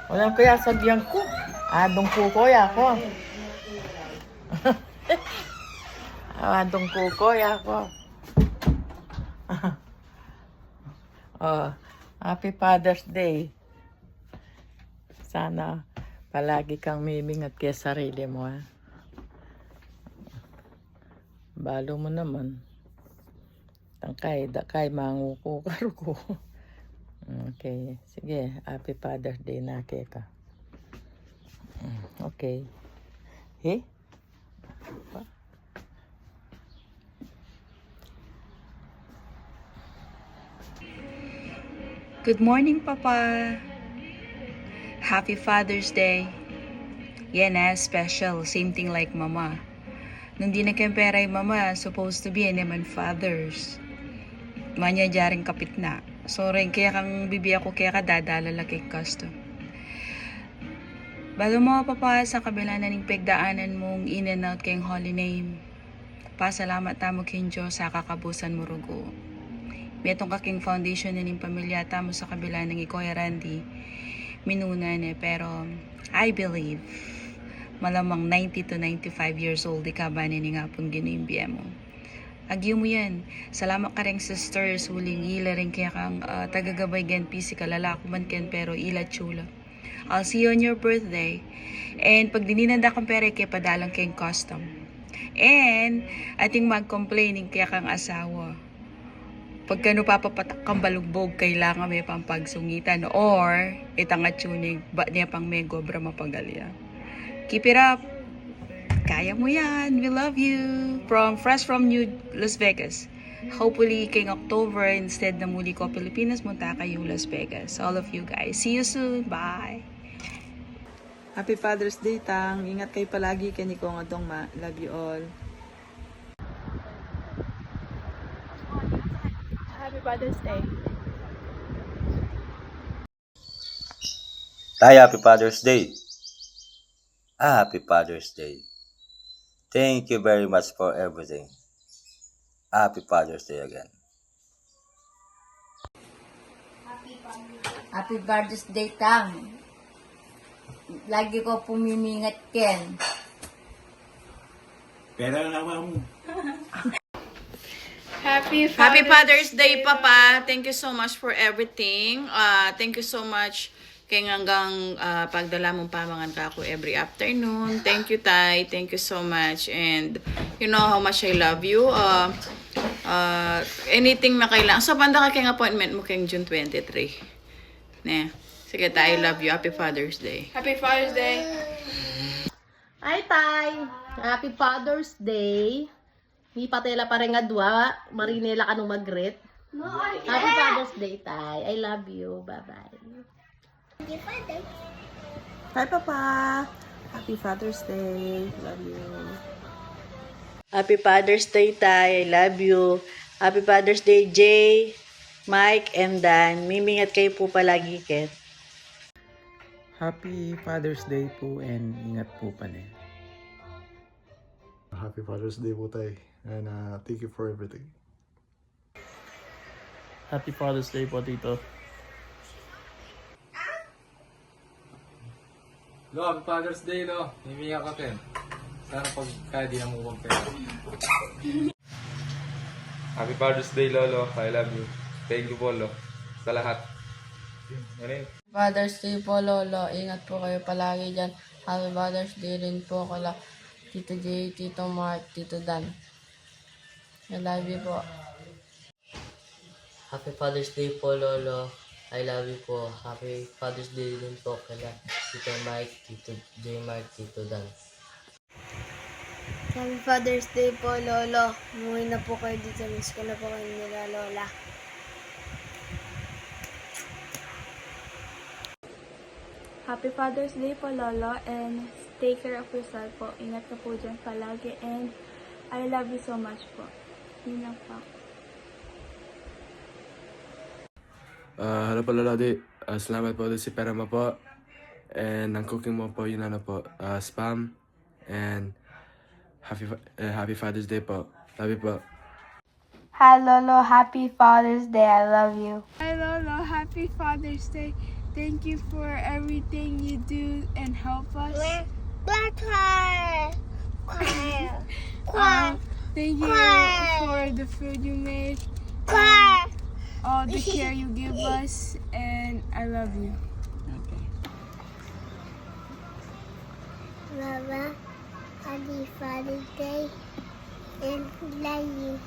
Walang kaya sadyang ko. Adong kukoy ako. Adong kukoy ako. Oh, Happy Father's Day. Sana palagi kang mimingat kay sarili mo, ha? Balo mo naman. Tangkay, dakay, mangukukar ko. Okay, sige. Happy Father's Day na ka. Okay. Eh? Good morning, Papa. Happy Father's Day. Yan special. Same thing like Mama. Nung di nagkempera yung Mama, supposed to be naman fathers. Manya jaring kapit na. So, rin kaya kang bibi ako kaya ka dadala laki custom. Bago mo Papa sa kabila na ning pagdaanan mong in and out kayong holy name. Pasalamat tamo kin Diyos sa kakabusan mo rugo. Metong kaking foundation na ning pamilya tamo sa kabila ng Ikoy Randy. Minunan pero I believe malamang 90 to 95 years old ka ba ni nga pong ginimbya mo. Agyo mo yan. Salamat ka rin sisters, huling ila rin kaya kang tagagabay gan physical, lalako man ken pero ila chula. I'll see you on your birthday. And pag dininanda kang pera kaya padalang kayong custom. And ating mag-complaining kaya kang asawa. Pagka no papapatak kang balugbog, kailangan may pampagsungitan or itang atsunig, ba niya pang may gobra mapagalya. Keep it up! Kaya mo yan! We love you! Fresh from New Las Vegas. Hopefully, kayong October, instead na muli ko Pilipinas, munta kayo Las Vegas. All of you guys. See you soon! Bye! Happy Father's Day, Tang. Ingat kayo palagi kay Nico nga dong ma. Love you all. Happy Father's Day. Tay, Happy Father's Day. Happy Father's Day. Thank you very much for everything. Happy Father's Day again. Happy Father's Day, Tang. Lagi ko pumimingat, Ken. Pera naman mo. Happy Father's Day, Papa. Thank you so much for everything. Thank you so much kay hanggang pagdala mong pamangan ka ako every afternoon. Thank you, Tay. Thank you so much. And you know how much I love you. Anything na kailangan. So, banda ka kayong appointment mo kayong June 23. Ne. Sige, Tay. I love you. Happy Father's Day. Happy Father's Day. Hi, Tay! Happy Father's Day! May patela pa rin nga dua. Marinela ka nung mag-grit. Happy Father's Day, Tay. I love you. Bye-bye. Hi, Papa. Happy Father's Day. Love you. Happy Father's Day, Tay. I love you. Happy Father's Day, Jay, Mike, and Dan. Mimingat kayo po palagi, Ken. Happy Father's Day po and ingat po pala. Happy Father's Day po tay. And thank you for everything. Happy Father's Day po, Tito. Lo, Happy Father's Day, Lo. Himiya ka, Ken. Sana pagka di na mo pera. Happy Father's Day, Lolo. I love you. Thank you po, Lo. Sa lahat. Father's Day po, Lolo. Ingat po kayo palagi dyan. Happy Father's Day rin po kala Tito J, Tito Mark, Tito Dan. I love you po. Happy Father's Day po, Lolo. I love you po. Happy Father's Day din po kala Tito Mike, Tito J Mark, Tito Dan. Happy Father's Day po, Lolo. Umuwi na po kayo dito. Miss ko na po kayo nila, Lola. Happy Father's Day po, Lolo. And take care of yourself po. Ingat ka po dyan palagi. And I love you so much po. Yun lang po. Hello po, Lolo Di. Salamat po doon si pera mo po. And ang cooking mo po, yun ano po, spam. And happy Father's Day po. Love you po. Hi, Lolo. Happy Father's Day. I love you. Hi, Lolo. Happy Father's Day. Thank you for everything you do and help us. Thank you for the food you make, all the care you give us, and I love you. Okay. Mama, happy Father's Day and love you.